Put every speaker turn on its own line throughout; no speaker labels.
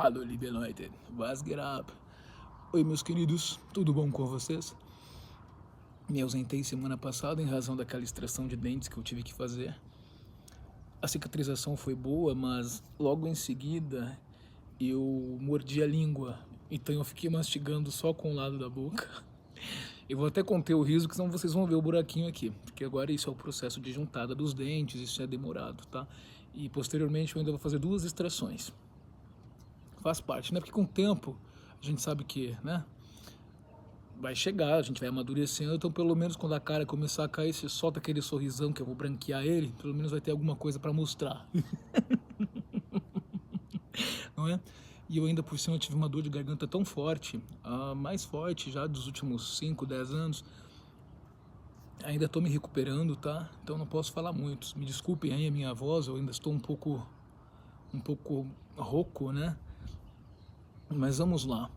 Hallo, liebe Leute, was geht ab? Oi, meus queridos, tudo bom com vocês? Me ausentei semana passada em razão daquela extração de dentes que eu tive que fazer. A cicatrização foi boa, mas logo em seguida eu mordi a língua, então eu fiquei mastigando só com o lado da boca. Eu vou até conter o riso, que senão vocês vão ver o buraquinho aqui, porque agora isso é o processo de juntada dos dentes, isso é demorado, tá? E posteriormente eu ainda vou fazer 2 extrações. Faz parte, né? Porque com o tempo a gente sabe que, né? Vai chegar, a gente vai amadurecendo, então pelo menos quando a cara começar a cair, você solta aquele sorrisão que eu vou branquear ele, pelo menos vai ter alguma coisa para mostrar, não é? E eu ainda por cima tive uma dor de garganta tão forte, a mais forte já dos últimos 5, 10 anos, ainda estou me recuperando, tá? Então não posso falar muito, me desculpem aí a minha voz, eu ainda estou um pouco rouco, né? Mas vamos lá.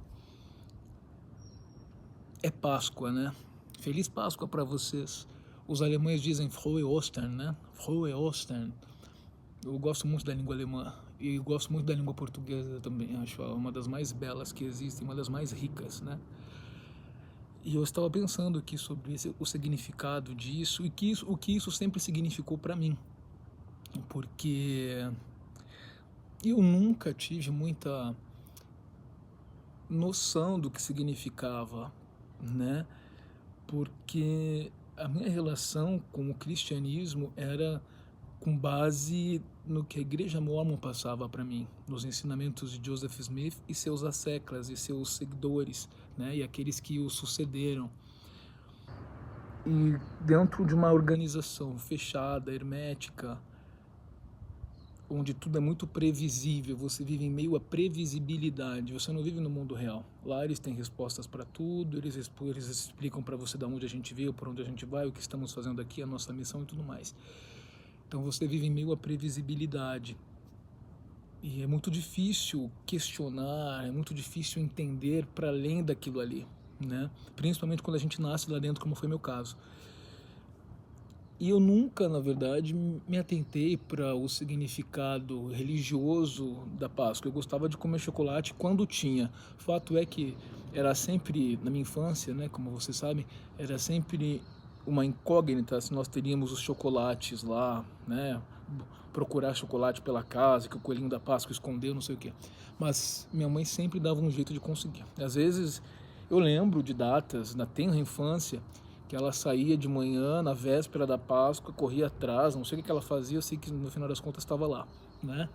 É Páscoa, né? Feliz Páscoa para vocês. Os alemães dizem Frohe Ostern, né? Frohe Ostern. Eu gosto muito da língua alemã e gosto muito da língua portuguesa também. Acho uma das mais belas que existem, uma das mais ricas, né? E eu estava pensando aqui sobre o significado disso e o que isso sempre significou para mim. Porque eu nunca tive muita noção do que significava, né? Porque a minha relação com o cristianismo era com base no que a igreja mórmon passava para mim, nos ensinamentos de Joseph Smith e seus asseclas e seus seguidores, né, e aqueles que o sucederam. E dentro de uma organização fechada, hermética, onde tudo é muito previsível, você vive em meio à previsibilidade, você não vive no mundo real. Lá eles têm respostas para tudo, eles explicam para você de onde a gente veio, por onde a gente vai, o que estamos fazendo aqui, a nossa missão e tudo mais. Então você vive em meio à previsibilidade. E é muito difícil questionar, é muito difícil entender para além daquilo ali, né? Principalmente quando a gente nasce lá dentro, como foi meu caso. E eu nunca, na verdade, me atentei para o significado religioso da Páscoa. Eu gostava de comer chocolate quando tinha. O fato é que era sempre, na minha infância, né, como vocês sabem, era sempre uma incógnita se nós teríamos os chocolates lá, né, procurar chocolate pela casa, que o coelhinho da Páscoa escondeu, não sei o quê. Mas minha mãe sempre dava um jeito de conseguir. Às vezes eu lembro de datas na tenra infância que ela saía de manhã, na véspera da Páscoa, corria atrás, não sei o que ela fazia, eu sei que no final das contas estava lá, né?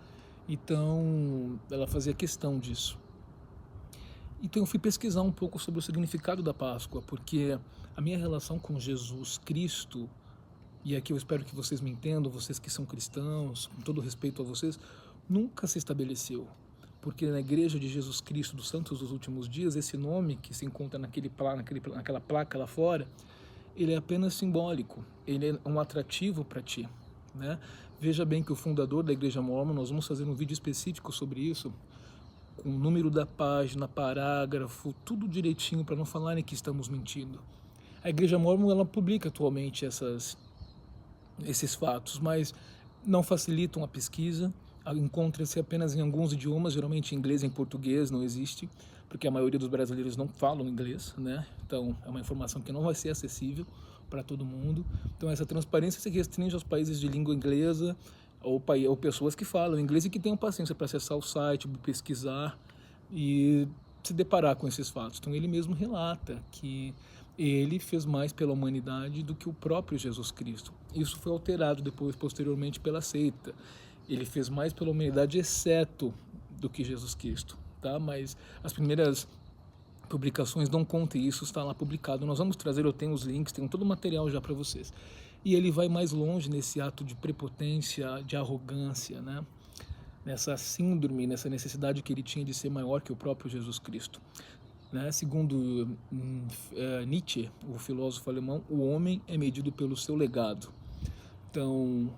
Então, ela fazia questão disso. Então eu fui pesquisar um pouco sobre o significado da Páscoa, porque a minha relação com Jesus Cristo, e aqui eu espero que vocês me entendam, vocês que são cristãos, com todo respeito a vocês, nunca se estabeleceu. Porque na Igreja de Jesus Cristo dos Santos dos Últimos Dias, esse nome que se encontra naquela placa lá fora, ele é apenas simbólico, ele é um atrativo para ti, né? Veja bem que o fundador da Igreja Mórmon, nós vamos fazer um vídeo específico sobre isso, com o número da página, parágrafo, tudo direitinho para não falarem que estamos mentindo. A Igreja Mórmon, ela publica atualmente esses fatos, mas não facilitam a pesquisa, encontra-se apenas em alguns idiomas, geralmente em inglês e em português não existe, porque a maioria dos brasileiros não falam inglês, né? Então é uma informação que não vai ser acessível para todo mundo. Então essa transparência se restringe aos países de língua inglesa ou pessoas que falam inglês e que tenham paciência para acessar o site, pesquisar e se deparar com esses fatos. Então ele mesmo relata que ele fez mais pela humanidade do que o próprio Jesus Cristo. Isso foi alterado depois, posteriormente, pela seita. Ele fez mais pela humanidade, exceto do que Jesus Cristo, tá? Mas as primeiras publicações dão conta e isso está lá publicado. Nós vamos trazer, eu tenho os links, tenho todo o material já para vocês. E ele vai mais longe nesse ato de prepotência, de arrogância, né? Nessa síndrome, nessa necessidade que ele tinha de ser maior que o próprio Jesus Cristo. Né? Segundo Nietzsche, o filósofo alemão, o homem é medido pelo seu legado. Então,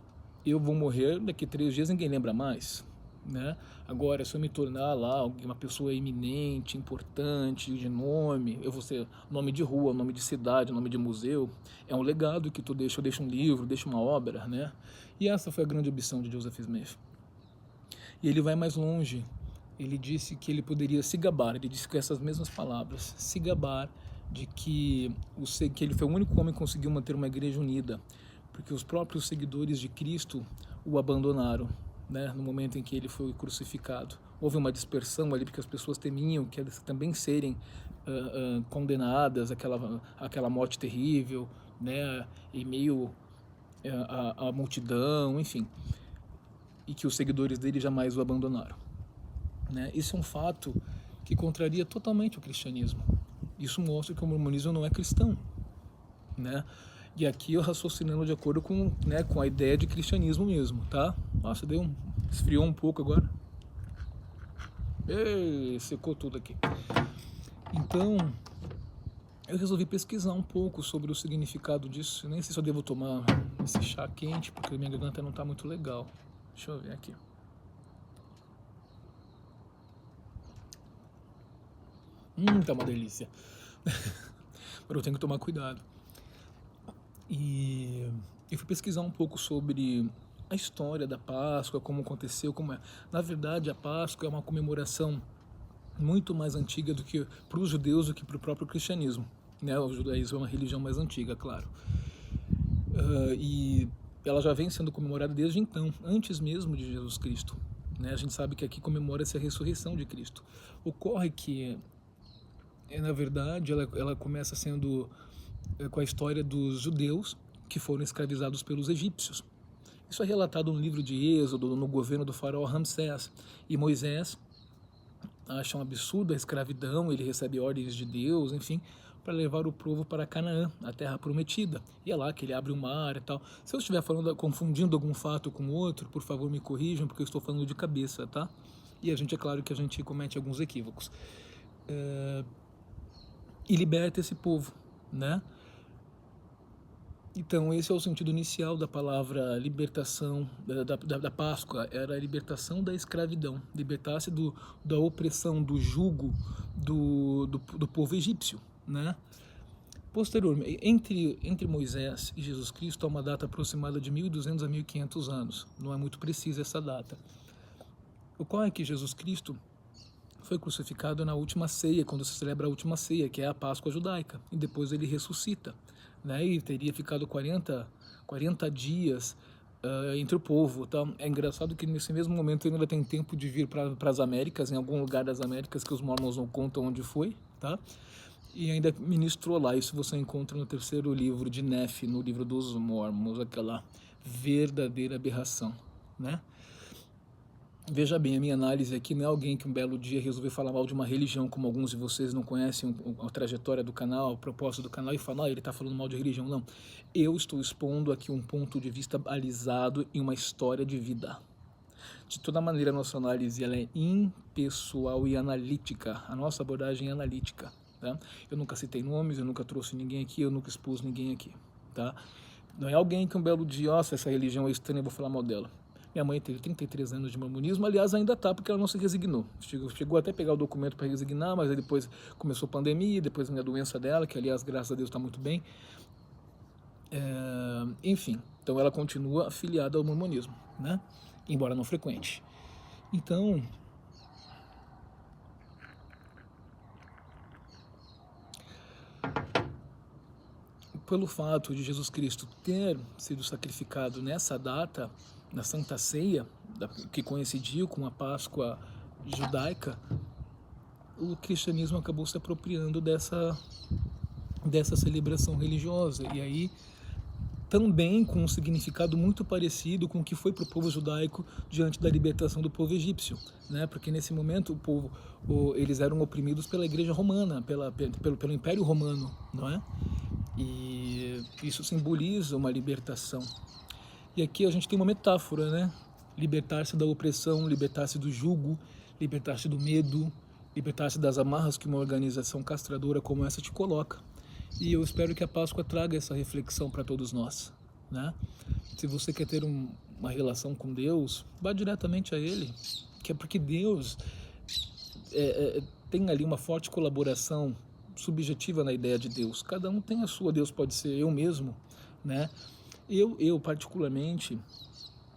eu vou morrer, daqui a 3 dias ninguém lembra mais. Né? Agora, se eu me tornar lá uma pessoa eminente, importante, de nome, eu vou ser nome de rua, nome de cidade, nome de museu, é um legado que tu deixa, eu deixo um livro, deixo uma obra, né? E essa foi a grande ambição de Joseph Smith. E ele vai mais longe, ele disse que ele poderia se gabar, ele disse com essas mesmas palavras, se gabar de que ele foi o único homem que conseguiu manter uma igreja unida, porque os próprios seguidores de Cristo o abandonaram, né, no momento em que ele foi crucificado. Houve uma dispersão ali, porque as pessoas temiam que elas também serem condenadas àquela morte terrível, né, em meio à multidão, enfim, e que os seguidores dele jamais o abandonaram, né? Isso é um fato que contraria totalmente o cristianismo. Isso mostra que o mormonismo não é cristão, né? E aqui eu raciocinando de acordo com, né, com a ideia de cristianismo mesmo, tá? Nossa, esfriou um pouco agora. Ei, secou tudo aqui. Então, eu resolvi pesquisar um pouco sobre o significado disso. Eu nem sei se eu devo tomar esse chá quente, porque minha garganta não está muito legal. Deixa eu ver aqui. Tá uma delícia. Mas eu tenho que tomar cuidado. E eu fui pesquisar um pouco sobre a história da Páscoa, como aconteceu, como é. Na verdade, a Páscoa é uma comemoração muito mais antiga do que para os judeus do que para o próprio cristianismo, né? O judaísmo é uma religião mais antiga, claro. E ela já vem sendo comemorada desde então, antes mesmo de Jesus Cristo, né? A gente sabe que aqui comemora-se a ressurreição de Cristo. Ocorre que, na verdade, ela começa sendo com a história dos judeus que foram escravizados pelos egípcios. Isso é relatado no livro de Êxodo, no governo do faraó Ramsés. E Moisés acha um absurdo a escravidão, ele recebe ordens de Deus, enfim, para levar o povo para Canaã, a terra prometida. E é lá que ele abre o mar e tal. Se eu estiver confundindo algum fato com outro, por favor me corrijam, porque eu estou falando de cabeça, tá? E é claro que a gente comete alguns equívocos. E liberta esse povo, né? Então, esse é o sentido inicial da palavra libertação, da Páscoa, era a libertação da escravidão, libertar-se da opressão, do jugo do povo egípcio, né? Posteriormente, entre Moisés e Jesus Cristo, há uma data aproximada de 1.200 a 1.500 anos, não é muito precisa essa data. Ocorre que Jesus Cristo foi crucificado na última ceia, quando se celebra a última ceia, que é a Páscoa judaica, e depois ele ressuscita, né? E teria ficado 40 dias entre o povo. Tá? É engraçado que nesse mesmo momento ele ainda tem tempo de vir para as Américas, em algum lugar das Américas que os mormons não contam onde foi, tá? E ainda ministrou lá. Isso você encontra no terceiro livro de Nefe, no livro dos Mormons, aquela verdadeira aberração, né? Veja bem, a minha análise aqui não é alguém que um belo dia resolveu falar mal de uma religião, como alguns de vocês não conhecem a trajetória do canal, a proposta do canal, e falam, ele está falando mal de religião. Não, eu estou expondo aqui um ponto de vista balizado em uma história de vida. De toda maneira, a nossa análise ela é impessoal e analítica, a nossa abordagem é analítica. Tá? Eu nunca citei nomes, eu nunca trouxe ninguém aqui, eu nunca expus ninguém aqui. Tá? Não é alguém que um belo dia, nossa, essa religião é estranha, eu vou falar mal dela. Minha mãe teve 33 anos de mormonismo, aliás, ainda está, porque ela não se resignou. Chegou até a pegar o documento para resignar, mas aí depois começou a pandemia, depois a doença dela, que aliás, graças a Deus, está muito bem. Enfim, então ela continua afiliada ao mormonismo, né? Embora não frequente. Então, pelo fato de Jesus Cristo ter sido sacrificado nessa data, na Santa Ceia, que coincidiu com a Páscoa judaica, o cristianismo acabou se apropriando dessa celebração religiosa. E aí, também com um significado muito parecido com o que foi para o povo judaico diante da libertação do povo egípcio, né? Porque nesse momento eles eram oprimidos pela Igreja Romana, pelo Império Romano, não é? E isso simboliza uma libertação. E aqui a gente tem uma metáfora, né? Libertar-se da opressão, libertar-se do jugo, libertar-se do medo, libertar-se das amarras que uma organização castradora como essa te coloca. E eu espero que a Páscoa traga essa reflexão para todos nós, né? Se você quer ter uma relação com Deus, vá diretamente a Ele, que é porque Deus tem ali uma forte colaboração subjetiva na ideia de Deus. Cada um tem a sua. Deus pode ser eu mesmo, né? Eu particularmente,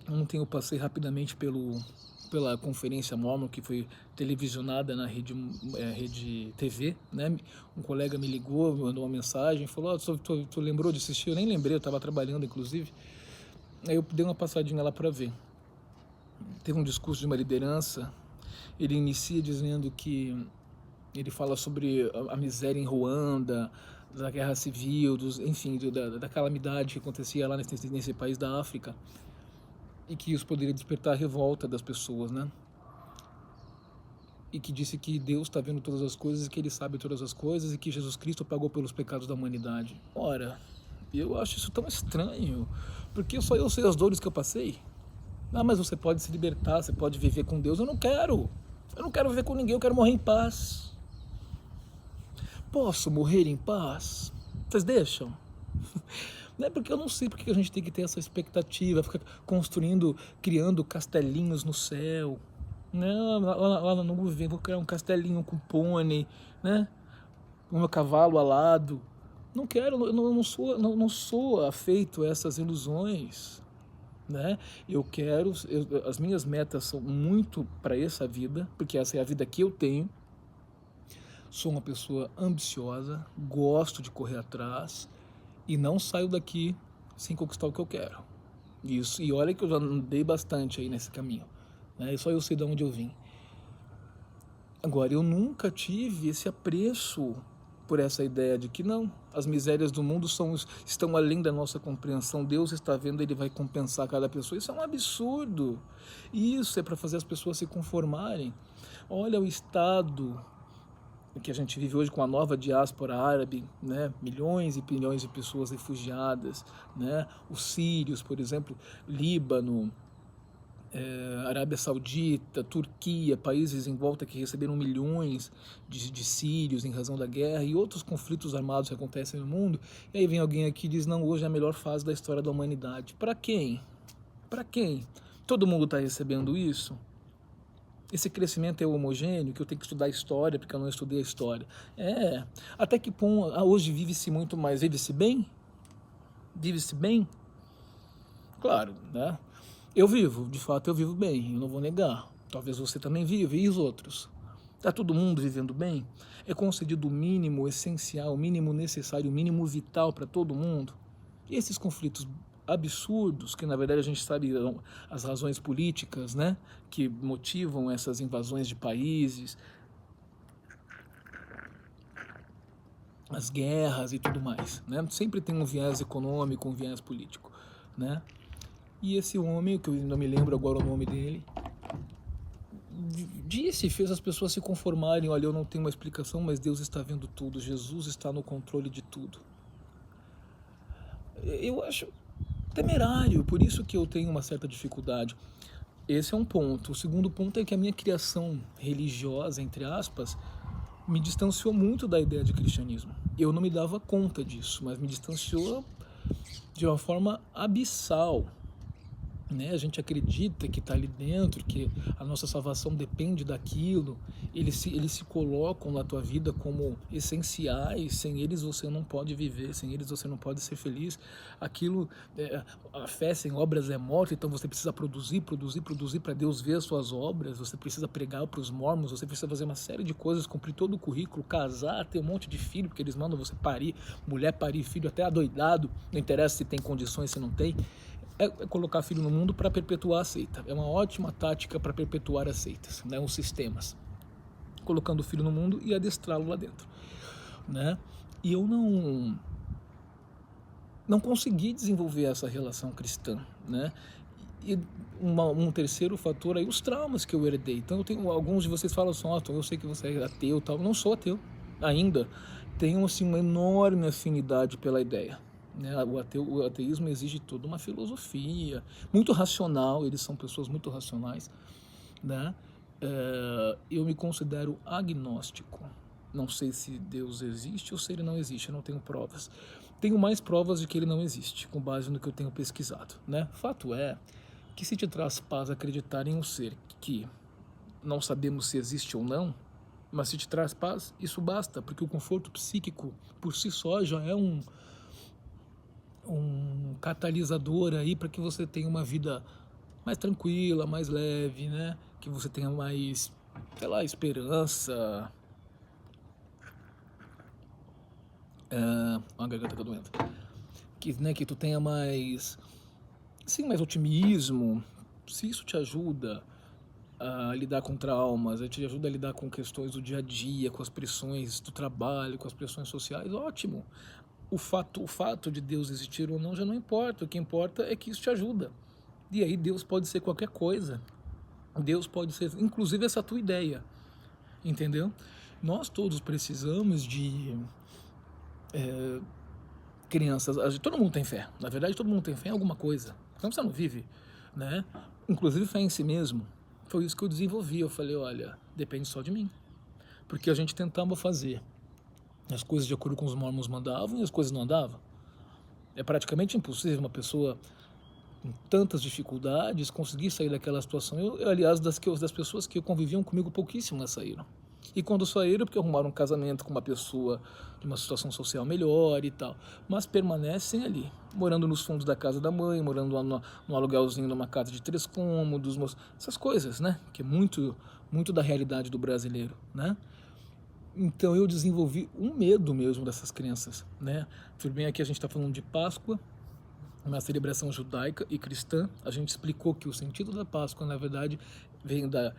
ontem eu passei rapidamente pela Conferência Mormon, que foi televisionada na rede TV, né? Um colega me ligou, me mandou uma mensagem, falou, tu lembrou de assistir? Eu nem lembrei, eu estava trabalhando, inclusive. Aí eu dei uma passadinha lá para ver. Teve um discurso de uma liderança, ele inicia dizendo que ele fala sobre a miséria em Ruanda, da guerra civil, enfim, da calamidade que acontecia lá nesse país da África, e que isso poderia despertar a revolta das pessoas, né? E que disse que Deus está vendo todas as coisas, que Ele sabe todas as coisas e que Jesus Cristo pagou pelos pecados da humanidade. Ora, eu acho isso tão estranho, porque só eu sei as dores que eu passei. Ah, mas você pode se libertar, você pode viver com Deus. Eu não quero viver com ninguém, eu quero morrer em paz. Posso morrer em paz? Vocês deixam? Não é porque eu não sei porque a gente tem que ter essa expectativa, ficar construindo, criando castelinhos no céu. Não, lá no governo, vou criar um castelinho com pônei, né? O meu cavalo alado. Não quero, eu não sou afeito a essas ilusões, né? As minhas metas são muito para essa vida, porque essa é a vida que eu tenho. Sou uma pessoa ambiciosa, gosto de correr atrás e não saio daqui sem conquistar o que eu quero. Isso, e olha que eu já andei bastante aí nesse caminho, né? Só eu sei de onde eu vim. Agora, eu nunca tive esse apreço por essa ideia de que não, as misérias do mundo estão além da nossa compreensão. Deus está vendo, Ele vai compensar cada pessoa. Isso é um absurdo. Isso é para fazer as pessoas se conformarem. Olha o estado que a gente vive hoje com a nova diáspora árabe, né? Milhões e bilhões de pessoas refugiadas, né? Os sírios, por exemplo, Líbano, Arábia Saudita, Turquia, países em volta que receberam milhões de sírios em razão da guerra e outros conflitos armados que acontecem no mundo. E aí vem alguém aqui e diz, não, hoje é a melhor fase da história da humanidade. Para quem? Para quem? Todo mundo está recebendo isso? Esse crescimento é homogêneo, que eu tenho que estudar história porque eu não estudei a história. Até que ponto, hoje vive-se muito mais, vive-se bem? Vive-se bem? Claro, né? Eu vivo, de fato eu vivo bem, eu não vou negar. Talvez você também viva, e os outros? Está todo mundo vivendo bem? É concedido o mínimo essencial, o mínimo necessário, o mínimo vital para todo mundo? E esses conflitos absurdos, que na verdade a gente sabe as razões políticas, né, que motivam essas invasões de países, as guerras e tudo mais, né? Sempre tem um viés econômico, um viés político, né? E esse homem, que eu não me lembro agora o nome dele, fez as pessoas se conformarem, olha, eu não tenho uma explicação, mas Deus está vendo tudo, Jesus está no controle de tudo. Eu acho temerário, por isso que eu tenho uma certa dificuldade. Esse é um ponto. O segundo ponto é que a minha criação religiosa, entre aspas, me distanciou muito da ideia de cristianismo. Eu não me dava conta disso, mas me distanciou de uma forma abissal. Né? A gente acredita que está ali dentro, que a nossa salvação depende daquilo, eles se colocam na tua vida como essenciais, sem eles você não pode viver, sem eles você não pode ser feliz. Aquilo, a fé sem obras é morta, então você precisa produzir para Deus ver as suas obras, você precisa pregar para os mormons, você precisa fazer uma série de coisas, cumprir todo o currículo, casar, ter um monte de filho, porque eles mandam você parir, mulher parir filho até adoidado, não interessa se tem condições, se não tem. É colocar filho no mundo para perpetuar a seita. É uma ótima tática para perpetuar as seitas, né? Os sistemas. Colocando o filho no mundo e adestrá-lo lá dentro, né? E eu não consegui desenvolver essa relação cristã, né? E um terceiro fator aí, os traumas que eu herdei. Então eu tenho, alguns de vocês falam assim, eu sei que você é ateu, tal. Não sou ateu ainda. Tenho assim uma enorme afinidade pela ideia. O ateísmo exige toda uma filosofia muito racional, eles são pessoas muito racionais, né? Eu me considero agnóstico, não sei se Deus existe ou se ele não existe, eu não tenho provas. Tenho mais provas de que ele não existe, com base no que eu tenho pesquisado, né? Fato é que se te traz paz acreditar em um ser que não sabemos se existe ou não, mas se te traz paz, isso basta, porque o conforto psíquico por si só já é um catalisador aí para que você tenha uma vida mais tranquila, mais leve, né? que você tenha mais, sei lá, esperança. A garganta tá doendo. Que, né, que tu tenha mais, sim, mais otimismo. Se isso te ajuda a lidar com traumas, te ajuda a lidar com questões do dia a dia, com as pressões do trabalho, com as pressões sociais, ótimo. O fato de Deus existir ou não já não importa. O que importa é que isso te ajuda. E aí Deus pode ser qualquer coisa. Deus pode ser, inclusive, essa tua ideia. Entendeu? Nós todos precisamos de crianças. Todo mundo tem fé. Na verdade, todo mundo tem fé em alguma coisa. Senão você não vive, né? Inclusive fé em si mesmo. Foi isso que eu desenvolvi. Eu falei, olha, depende só de mim. Porque a gente tentava fazer as coisas de acordo com os mormons mandavam e as coisas não andavam. É praticamente impossível uma pessoa com tantas dificuldades conseguir sair daquela situação. Aliás, das pessoas que conviviam comigo, pouquíssimas saíram. E quando saíram, porque arrumaram um casamento com uma pessoa de uma situação social melhor e tal. Mas permanecem ali, morando nos fundos da casa da mãe, morando lá no aluguelzinho numa casa de 3 cômodos, essas coisas, né? Que é muito, muito da realidade do brasileiro, né? Então eu desenvolvi um medo mesmo dessas crianças, né? Tudo bem, aqui a gente está falando de Páscoa, uma celebração judaica e cristã. A gente explicou que o sentido da Páscoa, na verdade, vem da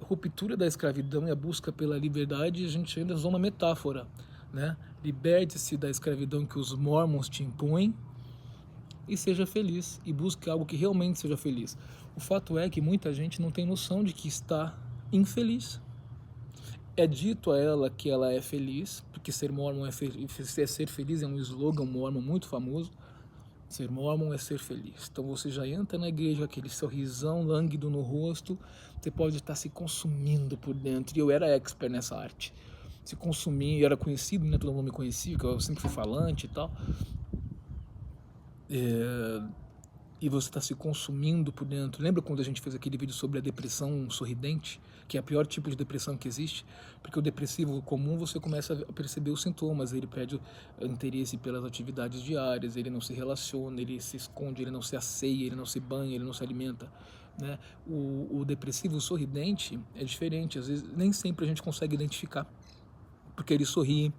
ruptura da escravidão e a busca pela liberdade. A gente ainda usou uma metáfora, né? Liberte-se da escravidão que os mormons te impõem e seja feliz, e busque algo que realmente seja feliz. O fato é que muita gente não tem noção de que está infeliz. É dito a ela que ela é feliz, porque ser mormon ser feliz, é um slogan mormon muito famoso. Ser mormon é ser feliz. Então você já entra na igreja com aquele sorrisão lânguido no rosto, você pode estar se consumindo por dentro. E eu era expert nessa arte. Se consumir, eu era conhecido, né? Todo mundo me conhecia, que eu sempre fui falante e tal. E você está se consumindo por dentro. Lembra quando a gente fez aquele vídeo sobre a depressão sorridente, que é o pior tipo de depressão que existe? Porque o depressivo comum, você começa a perceber os sintomas, ele perde o interesse pelas atividades diárias, ele não se relaciona, ele se esconde, ele não se asseia, ele não se banha, ele não se alimenta, né? O depressivo sorridente é diferente, às vezes nem sempre a gente consegue identificar, porque ele sorri,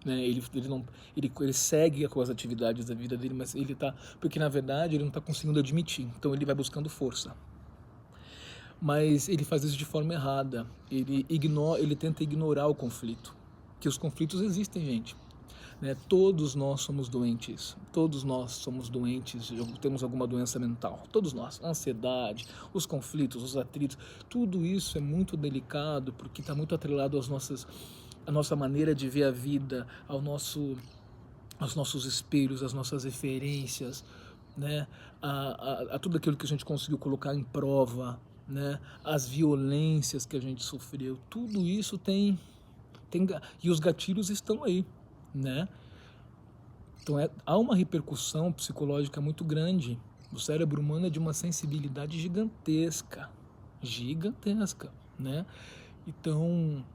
né? Ele segue com as atividades da vida dele, mas ele tá, porque na verdade ele não está conseguindo admitir, então ele vai buscando força. Mas ele faz isso de forma errada. Ele tenta ignorar o conflito, que os conflitos existem, gente. Né? Todos nós somos doentes, temos alguma doença mental, todos nós, ansiedade, os conflitos, os atritos, tudo isso é muito delicado, porque está muito atrelado à nossa maneira de ver a vida, aos nossos espelhos, às nossas referências, né? A tudo aquilo que a gente conseguiu colocar em prova, né? As violências que a gente sofreu, tudo isso e os gatilhos estão aí, né? Então há uma repercussão psicológica muito grande. O cérebro humano é de uma sensibilidade gigantesca, né? Então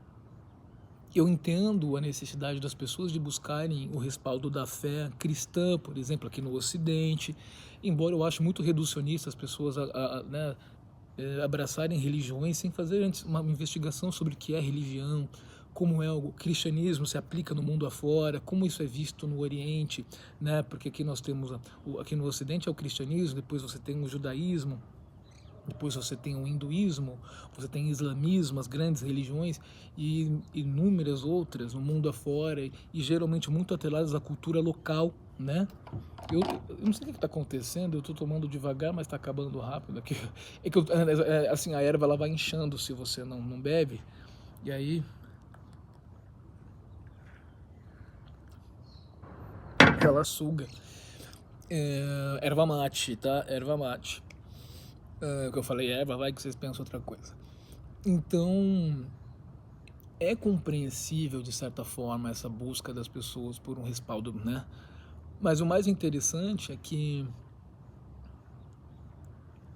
eu entendo a necessidade das pessoas de buscarem o respaldo da fé cristã, por exemplo, aqui no Ocidente, embora eu ache muito reducionista as pessoas né, abraçarem religiões sem fazer antes uma investigação sobre o que é religião, como é o cristianismo se aplica no mundo afora, como isso é visto no Oriente, né? Porque aqui nós temos, aqui no Ocidente é o cristianismo, depois você tem o judaísmo, depois você tem o hinduísmo, você tem o islamismo, as grandes religiões e inúmeras outras no mundo afora e geralmente muito atreladas à cultura local, né? Eu não sei o que está acontecendo, eu estou tomando devagar, mas está acabando rápido aqui. É que assim, a erva ela vai inchando se você não bebe, e aí ela suga. Erva mate, tá? Erva mate. Que eu falei erva, vai que vocês pensam outra coisa. Então, é compreensível de certa forma essa busca das pessoas por um respaldo, né? Mas o mais interessante é que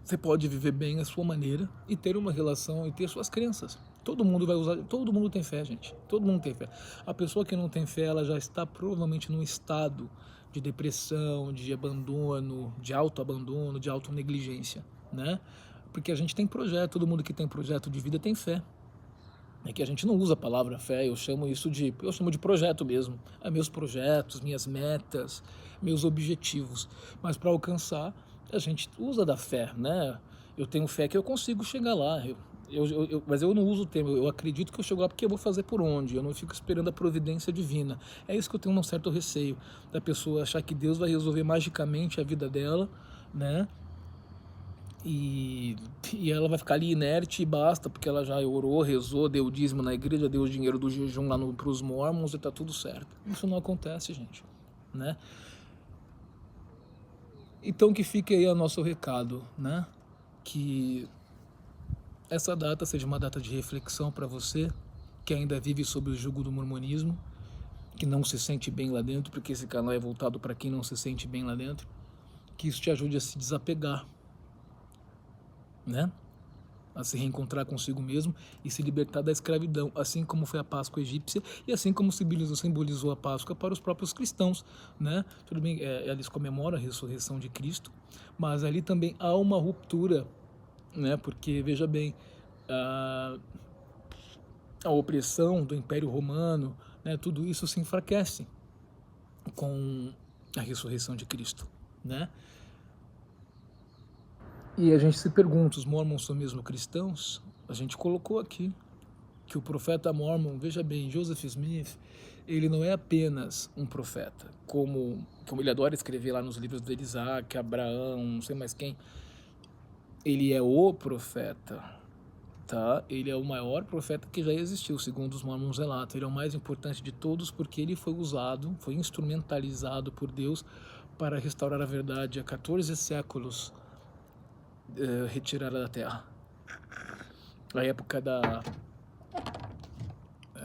você pode viver bem a sua maneira e ter uma relação e ter suas crenças. Todo mundo vai usar, todo mundo tem fé, gente. Todo mundo tem fé. A pessoa que não tem fé, ela já está provavelmente num estado de depressão, de abandono, de autoabandono, de autonegligência, né? Porque a gente tem projeto, todo mundo que tem projeto de vida tem fé. É que a gente não usa a palavra fé, eu chamo de projeto mesmo. É meus projetos, minhas metas, meus objetivos. Mas para alcançar, a gente usa da fé, né? Eu tenho fé que eu consigo chegar lá. Mas eu não uso o termo, eu acredito que eu chego lá porque eu vou fazer por onde, eu não fico esperando a providência divina. É isso que eu tenho um certo receio, da pessoa achar que Deus vai resolver magicamente a vida dela, né? E, e ela vai ficar ali inerte e basta, porque ela já orou, rezou, deu dízimo na igreja, deu o dinheiro do jejum lá pros mormons e tá tudo certo. Isso não acontece, gente, né? Então que fique aí o nosso recado, né? Que essa data seja uma data de reflexão para você que ainda vive sob o jugo do mormonismo, que não se sente bem lá dentro, porque esse canal é voltado para quem não se sente bem lá dentro, que isso te ajude a se desapegar, né? A se reencontrar consigo mesmo e se libertar da escravidão, assim como foi a Páscoa egípcia e assim como simbolizou a Páscoa para os próprios cristãos, né? Tudo bem, eles comemoram a ressurreição de Cristo, mas ali também há uma ruptura, né? Porque, veja bem, a opressão do Império Romano, né? Tudo isso se enfraquece com a ressurreição de Cristo, né? E a gente se pergunta, os mormons são mesmo cristãos? A gente colocou aqui que o profeta mormon, veja bem, Joseph Smith, ele não é apenas um profeta, como ele adora escrever lá nos livros de Isaac, Abraão, não sei mais quem. Ele é o profeta, tá? Ele é o maior profeta que já existiu, segundo os mormons relatam. Ele é o mais importante de todos porque ele foi usado, foi instrumentalizado por Deus para restaurar a verdade há 14 séculos retirada da terra. A época da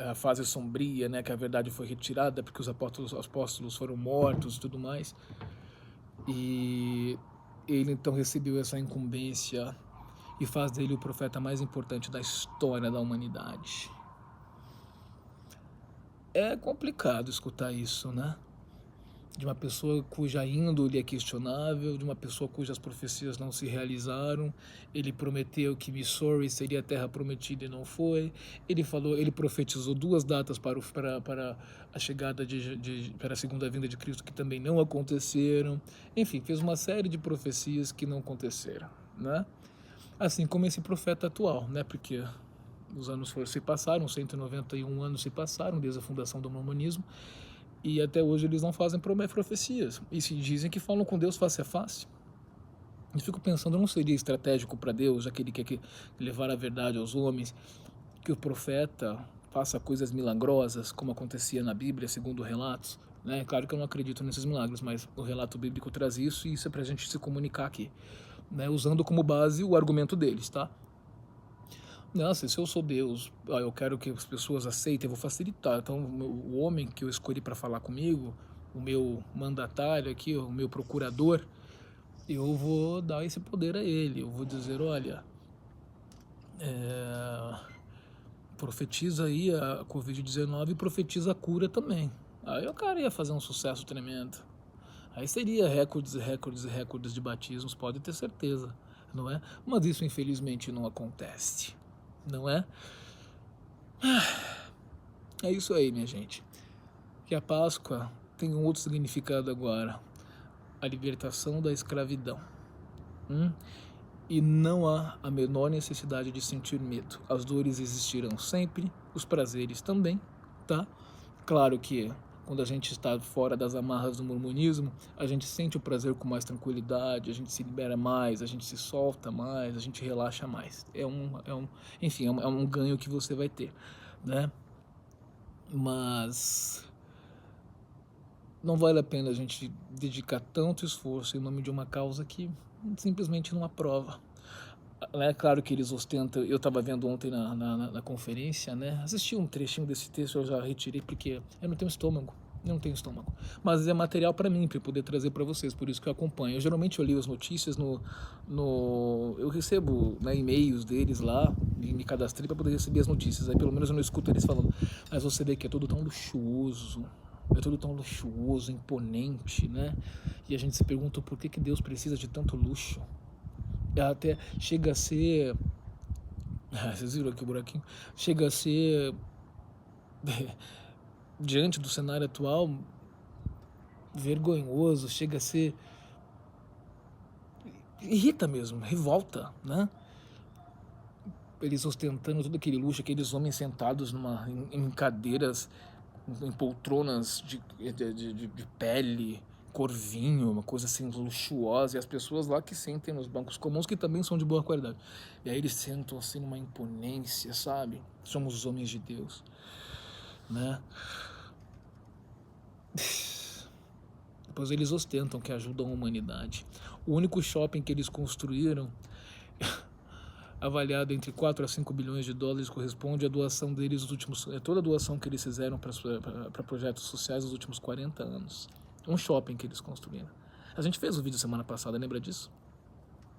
a fase sombria, né, que a verdade foi retirada porque os apóstolos foram mortos e tudo mais. E ele então recebeu essa incumbência e faz dele o profeta mais importante da história da humanidade. É complicado escutar isso, né? De uma pessoa cuja índole é questionável, de uma pessoa cujas profecias não se realizaram. Ele prometeu que Missouri seria a terra prometida e não foi. Ele profetizou 2 datas para a chegada para a segunda vinda de Cristo que também não aconteceram. Enfim, fez uma série de profecias que não aconteceram, né? Assim como esse profeta atual, né? Porque os anos se passaram, 191 anos se passaram desde a fundação do mormonismo. E até hoje eles não fazem profecias. E se dizem que falam com Deus face a face. Eu fico pensando, não seria estratégico para Deus, já que ele quer levar a verdade aos homens, que o profeta faça coisas milagrosas, como acontecia na Bíblia, segundo relatos, né? Claro que eu não acredito nesses milagres, mas o relato bíblico traz isso e isso é para a gente se comunicar aqui, né? Usando como base o argumento deles, tá? Nossa, se eu sou Deus, eu quero que as pessoas aceitem, eu vou facilitar. Então, o homem que eu escolhi para falar comigo, o meu mandatário aqui, o meu procurador, eu vou dar esse poder a ele. Eu vou dizer, olha, profetiza aí a Covid-19 e profetiza a cura também. Aí o cara ia fazer um sucesso tremendo. Aí seria recordes e recordes e recordes de batismos, pode ter certeza, não é? Mas isso infelizmente não acontece, não é? É isso aí, minha gente. Que a Páscoa tem um outro significado agora. A libertação da escravidão. E não há a menor necessidade de sentir medo. As dores existirão sempre, os prazeres também, tá? Claro que quando a gente está fora das amarras do mormonismo, a gente sente o prazer com mais tranquilidade, a gente se libera mais, a gente se solta mais, a gente relaxa mais. Enfim, é um ganho que você vai ter, né? Mas não vale a pena a gente dedicar tanto esforço em nome de uma causa que simplesmente não aprova. É claro que eles ostentam, eu estava vendo ontem na conferência, né? Assisti um trechinho desse texto, eu já retirei porque eu não tenho estômago. Não tenho estômago. Mas é material para mim, para poder trazer para vocês, por isso que eu acompanho. Eu geralmente leio as notícias eu recebo, né, e-mails deles lá, e me cadastrei para poder receber as notícias. Aí pelo menos eu não escuto eles falando. Mas você vê que é tudo tão luxuoso, imponente, né? E a gente se pergunta por que Deus precisa de tanto luxo, até chega a ser, vocês viram aqui o buraquinho, chega a ser, diante do cenário atual, vergonhoso, chega a ser, irrita mesmo, revolta, né? Eles ostentando todo aquele luxo, aqueles homens sentados em cadeiras, em poltronas de pele, corvinho, uma coisa assim luxuosa, e as pessoas lá que sentem nos bancos comuns, que também são de boa qualidade. E aí eles sentam assim numa imponência, sabe? Somos os homens de Deus, né? Depois eles ostentam que ajudam a humanidade. O único shopping que eles construíram, avaliado entre 4 a 5 bilhões de dólares, corresponde à doação deles nos últimos, toda a doação que eles fizeram para projetos sociais nos últimos 40 anos. Um shopping que eles construíram. A gente fez o vídeo semana passada, lembra disso?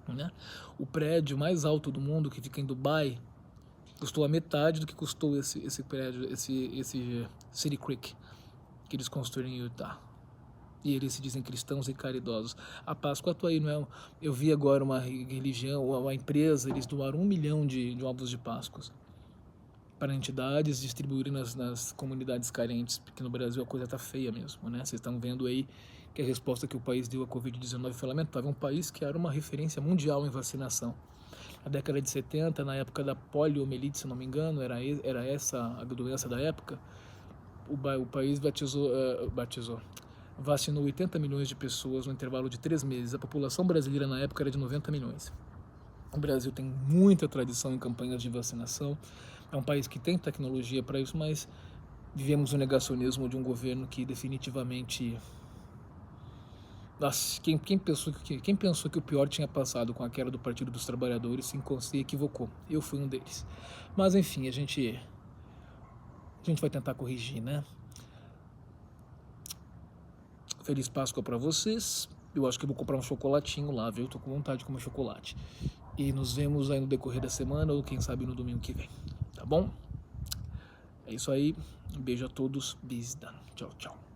Né? O prédio mais alto do mundo, que fica em Dubai, custou a metade do que custou esse prédio, esse City Creek, que eles construíram em Utah. E eles se dizem cristãos e caridosos. A Páscoa atua aí, não é? Eu vi agora uma religião, uma empresa, eles doaram 1 milhão de ovos de Páscoa para entidades distribuírem nas comunidades carentes, porque no Brasil a coisa está feia mesmo, né? Vocês estão vendo aí que a resposta que o país deu à Covid-19 foi lamentável. Um país que era uma referência mundial em vacinação. Na década de 70, na época da poliomielite, se não me engano, era essa a doença da época, o país vacinou 80 milhões de pessoas no intervalo de 3 meses. A população brasileira na época era de 90 milhões. O Brasil tem muita tradição em campanhas de vacinação. É um país que tem tecnologia para isso, mas vivemos o negacionismo de um governo que definitivamente... Nossa, quem pensou que o pior tinha passado com a queda do Partido dos Trabalhadores se equivocou. Eu fui um deles. Mas enfim, a gente vai tentar corrigir, né? Feliz Páscoa para vocês. Eu acho que eu vou comprar um chocolatinho lá, viu? Tô com vontade de comer chocolate. E nos vemos aí no decorrer da semana ou quem sabe no domingo que vem. Tá bom? É isso aí. Um beijo a todos. Bis dan. Tchau, tchau.